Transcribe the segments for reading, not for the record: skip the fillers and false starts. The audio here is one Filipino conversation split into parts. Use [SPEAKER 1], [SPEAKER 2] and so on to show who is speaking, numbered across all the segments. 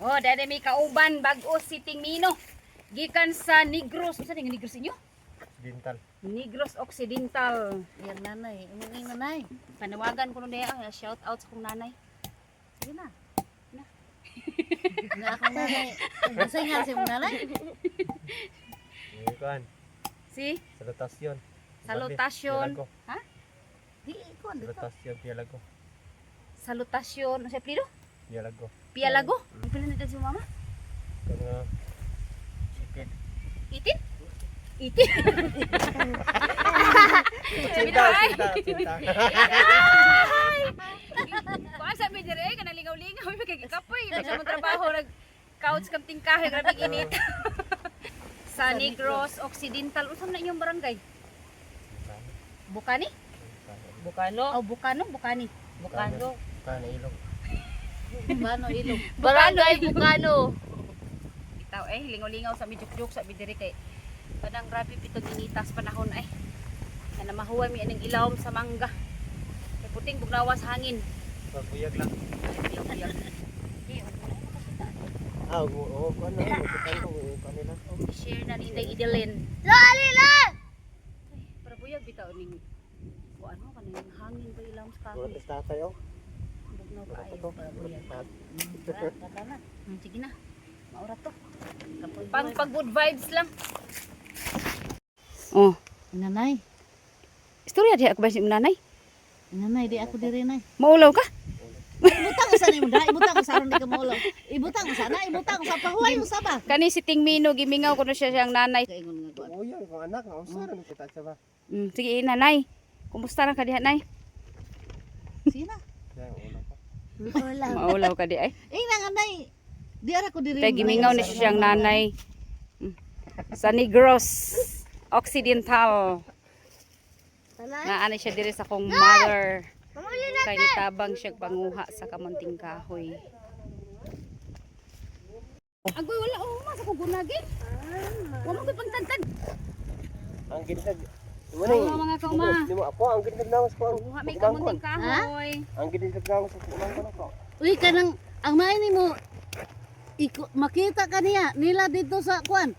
[SPEAKER 1] Oh, dali may kauban bag-o si Tingmino. Gikan sa Negros. Unsa ni Negros inyo?
[SPEAKER 2] Occidental.
[SPEAKER 1] Negros Occidental.
[SPEAKER 3] Yan nanay, umingay nanay.
[SPEAKER 1] Panawagan ko nun niya, shout out sa kong nanay.
[SPEAKER 3] Sige na. Na akong nanay. Masay nga si mong nanay.
[SPEAKER 2] Kuan,
[SPEAKER 1] Si
[SPEAKER 2] salutasyon.
[SPEAKER 1] Salutasyon.
[SPEAKER 2] Pialago.
[SPEAKER 1] Ha?
[SPEAKER 3] Di ko dito.
[SPEAKER 2] Salutasyon Pialago.
[SPEAKER 1] Salutasyon. Ano siya plido?
[SPEAKER 2] Pialago.
[SPEAKER 1] Pialago. Ang pila na si mama?
[SPEAKER 2] Kaya sipit.
[SPEAKER 1] Itin? Itin?
[SPEAKER 2] Cinta, cinta, cinta.
[SPEAKER 1] Kuha sabi dire, kanaligaw-ligaw. May kagikapoy. Basta mo trabaho, nag-couch kam tingkahe. Grabe init. Sa Negros Occidental. Usam na inyong barangay? Bukani?
[SPEAKER 3] Bukano.
[SPEAKER 1] Oh, Bukano? Bukani.
[SPEAKER 3] Bukano.
[SPEAKER 2] Bukan ilog.
[SPEAKER 3] Bukano ilog.
[SPEAKER 1] Barangay Bukano. Itaw lingaw-lingaw sa midjuk-juk sa bidiri kay padang grabe pitog initas panahon ay. Kana mahuway mi aning ilawom sa mangga. Kay puting bugnawas hangin.
[SPEAKER 2] Pagbuyag lang.
[SPEAKER 1] Biyag-biyag.
[SPEAKER 2] Ah, oo, kuan na. Kuan ko kanila.
[SPEAKER 1] Share na ni Inday Idelin.
[SPEAKER 3] Dali lang.
[SPEAKER 1] Ay, para buyag bitaw ning ano kaning hangin ba ilawom sa
[SPEAKER 2] Wala
[SPEAKER 1] kahoy.
[SPEAKER 2] tatay oh.
[SPEAKER 1] Bugnaw
[SPEAKER 2] Wala
[SPEAKER 1] kaayo
[SPEAKER 2] to.
[SPEAKER 1] para buyag.
[SPEAKER 3] Katana.
[SPEAKER 1] Sige na. Maura to. Pag good vibes lang. Oh,
[SPEAKER 3] Nanay.
[SPEAKER 1] istorya di ako ba si nanay?
[SPEAKER 3] Nanay, di ako diri nay.
[SPEAKER 1] Maulaw ka?
[SPEAKER 3] Ibutang ko sa nimo da, ibutang ko sa aron di ka maulo. Ibutang ko sana, ibutang ko sa pahuway mo sa ba.
[SPEAKER 1] Kani si Tingmino gimingaw ko na siya siyang nanay.
[SPEAKER 3] Kaingon nga kuan.
[SPEAKER 2] Oo, yan kung anak nga usa ra kita sa ba.
[SPEAKER 1] Sige nanay. Kumusta lang ka diha nay?
[SPEAKER 3] Sige na.
[SPEAKER 2] Yan ulo pa.
[SPEAKER 1] Maulaw ka di ay.
[SPEAKER 3] Nga nay. Di ara ko diri.
[SPEAKER 1] Kaya gimingaw na siya siyang nanay. Sa Negros Occidental. Nga ani siya diri sa kong mother. Kay nitabang siya panguha sa kamunting kahoy. Agoy wala sa kugunagin. Wa mo pagtantad.
[SPEAKER 2] Ang gintag.
[SPEAKER 1] Mga mga kauma.
[SPEAKER 2] Nimo ako ang gintag nawas ko.
[SPEAKER 1] Kuha may kamunting kahoy.
[SPEAKER 2] Ang gintag nawas ko man ko.
[SPEAKER 3] Uy kanang ang may nimo makita ka niya nila dito sa kuan.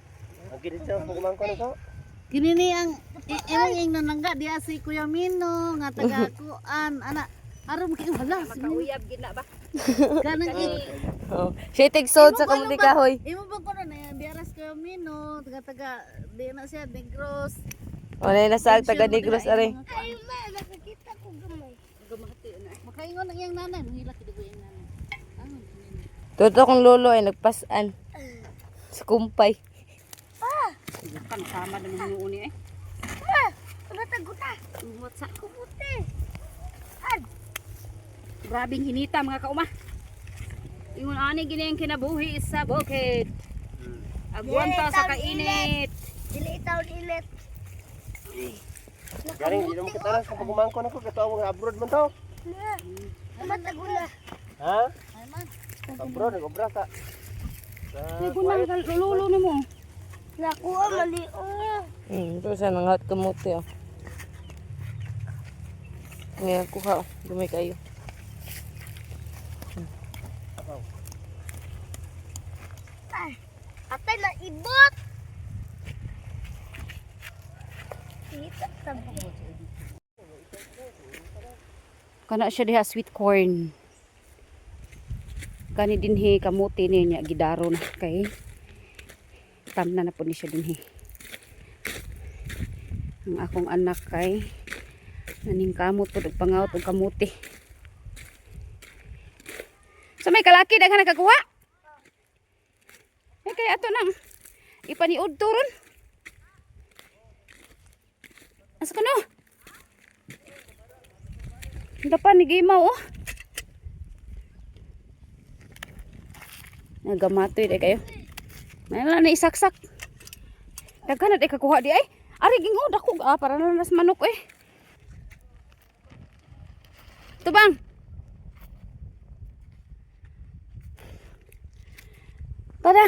[SPEAKER 2] Ang gintag ko man ko.
[SPEAKER 3] Kini ni ang imong ing nanangga diya si Kuya Mino nga taga kuan ana aron kay wala si Mino.
[SPEAKER 1] Makauyab gid na ba?
[SPEAKER 3] Kanang
[SPEAKER 4] Oh, siya tigsod sa kamuti kahoy.
[SPEAKER 3] imo ba kuno na diaras Kuya Mino taga di na siya Negros.
[SPEAKER 4] Wala na sa taga Negros are.
[SPEAKER 3] Ay ma nakakita ko gamay. Gamati na. Makaingon ang iyang nanay mahila kid ko iyang nanay.
[SPEAKER 4] Toto kong lolo ay nagpasan. Sa kumpay.
[SPEAKER 1] Kan sama dengan nuuni eh.
[SPEAKER 3] Taguta.
[SPEAKER 1] What's up? Kumuti. Grabing hinita mga kauma. Ingon ani gini ang kinabuhi sa bukid. Agwanta sa kainit.
[SPEAKER 3] Dili taw dilit.
[SPEAKER 2] Galing di mo kitaras sa pagumangko nako kato ang abroad man to.
[SPEAKER 3] Matagula.
[SPEAKER 2] Ha?
[SPEAKER 3] Ay man.
[SPEAKER 2] Abroad obra ka.
[SPEAKER 1] Kunan lolo nimo.
[SPEAKER 3] Nakuha mali.
[SPEAKER 4] Ito siya nangat kamuti oh. Ngayon kuha oh. Dumay kayo.
[SPEAKER 3] Atay na ibot.
[SPEAKER 1] Kana siya diha sweet corn. Kani dinhi kamuti niya gidaro na kay tamna na po ni siya dinhi. Ang akong anak kay naning kamot pud og pangaut og kamuti. Sa may kalaki daghan nakakuha. Ay kay ato nang ipaniud turon. Asa ka no? Dapan ni gimaw oh. Nagamatoy day kayo. May na isaksak. Daghan na day kakuha di ay. Ari gingod ako para na nas manok eh. Tubang. Tada.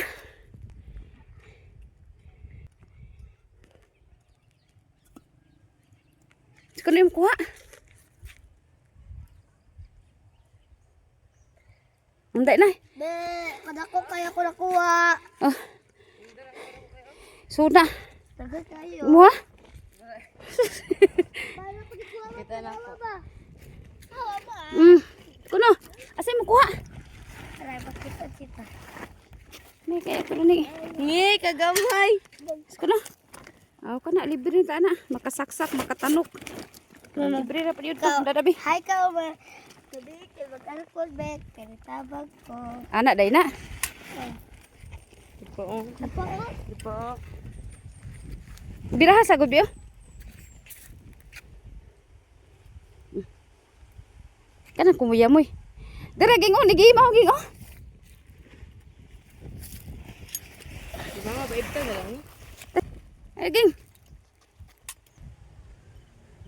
[SPEAKER 1] Kuno yung kuha. Hindi na.
[SPEAKER 3] Be, madako kaya ko nakuha.
[SPEAKER 1] Oh. Suna.
[SPEAKER 3] Tagal kayo.
[SPEAKER 1] Mua.
[SPEAKER 3] Kita na ko.
[SPEAKER 1] Kuno. Asay mo kuha.
[SPEAKER 3] Aray, bakit-kita.
[SPEAKER 1] May kaya kuno ni.
[SPEAKER 4] Ngi, kagamay.
[SPEAKER 1] Kuno. Aw kana libre ta na. Makasaksak, makatanok. Libre ra pa yun to. Dadabi.
[SPEAKER 3] Hi ka ba? Today, kay mag-alcohol back. Kaya tabag ko.
[SPEAKER 1] Anak day na.
[SPEAKER 4] Oo.
[SPEAKER 3] Apa ko?
[SPEAKER 4] Diba?
[SPEAKER 1] Biraha sagod biyo. Kana kumuya mo. Dara gingon ni gimaw gingon.
[SPEAKER 4] Mga baibta na lang.
[SPEAKER 1] Ay ging.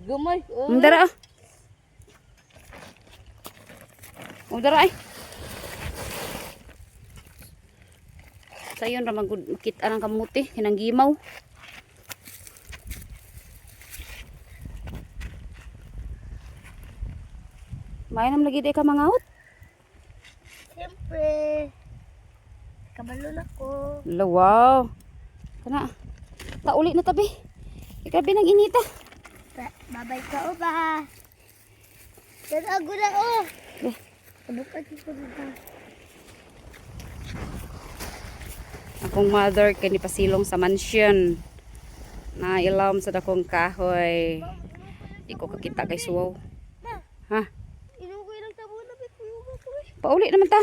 [SPEAKER 4] Gamay. Oh.
[SPEAKER 1] Dara. Dara ay. Sayon ra magkit anang kamuti kinang gimaw. Mainam lagi day ka mangaut.
[SPEAKER 3] Siyempre. Kabalo na ko.
[SPEAKER 1] Wow. Kana. Tauli na tabi. Ikabi nang inita.
[SPEAKER 3] Babay ka o ba? Tanago na o.
[SPEAKER 1] Eh.
[SPEAKER 3] Kabukat ko na.
[SPEAKER 1] Akong mother kay ni pasilong sa mansion. Na ilawom sa dakong kahoy. Di ko kakita kay suwaw. Ha?
[SPEAKER 3] Inugo ilang tabo na bit. Inugo ko eh.
[SPEAKER 1] Pauli naman ta.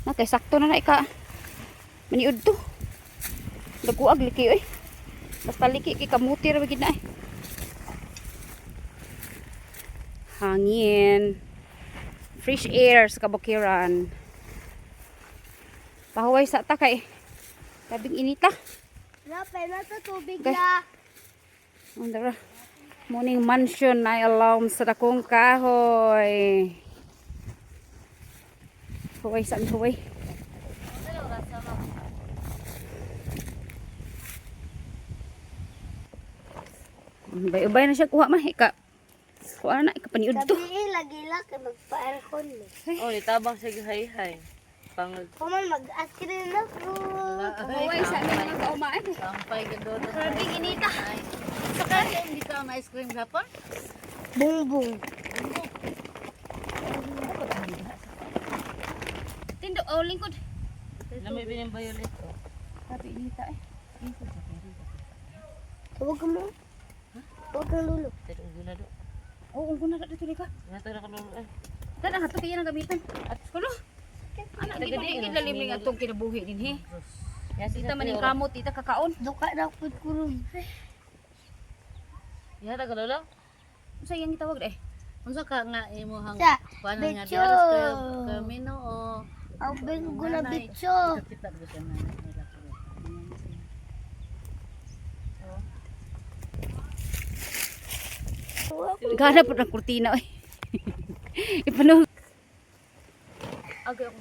[SPEAKER 1] Na kay sakto na ika. Maniud to. Daguag liki oy. Basta liki kay kamuti ra gid na eh. Hangin. Fresh air sa kabukiran. Pahuway sa ta kay labing inita.
[SPEAKER 3] Napay na to tubig
[SPEAKER 1] Okay.
[SPEAKER 3] na.
[SPEAKER 1] Andara. Morning mansion na alarm sa dakong kahoy. Huway saan huway. Ubay-ubay na siya kuha mah. Kuha na, ikapaniud to.
[SPEAKER 3] Sabi lagi lang kay magpa-aircon eh.
[SPEAKER 4] Oh, itabang siya hay-hay. Pangag.
[SPEAKER 3] Kuman mag-askirin na ko.
[SPEAKER 1] Huway saan na mga kaumaan.
[SPEAKER 4] Sampay ka doon.
[SPEAKER 3] Grabe inita.
[SPEAKER 4] Saka hindi ka ma-ice cream hapon?
[SPEAKER 3] Bungbong.
[SPEAKER 1] Tindo, oh lingkod.
[SPEAKER 4] Lamay bining violet. Oh.
[SPEAKER 1] Sabi inita eh.
[SPEAKER 3] Huwag ka mo. Huwag kang lulo.
[SPEAKER 4] Tadong gula do.
[SPEAKER 1] Oo, kung na dito ka.
[SPEAKER 4] Yato na kalulu eh.
[SPEAKER 1] Tara, hato kaya nang gamitan. At kulo. Anak, di ba hindi lalim ng atong kinabuhi din he. Dita man yung kamot, dita kakaon.
[SPEAKER 3] Duka na po kurong.
[SPEAKER 4] Yata kalulu?
[SPEAKER 1] Sayang itawag eh.
[SPEAKER 4] Unsa ka nga imo hang
[SPEAKER 3] Sa,
[SPEAKER 4] paano nga
[SPEAKER 3] bitcho.
[SPEAKER 4] diaras ka kamino o
[SPEAKER 3] Ang bengo na bitso.
[SPEAKER 4] kita ko siya na nila ko.
[SPEAKER 1] Gana po ng kurtina eh. Ipano. Okay, ako.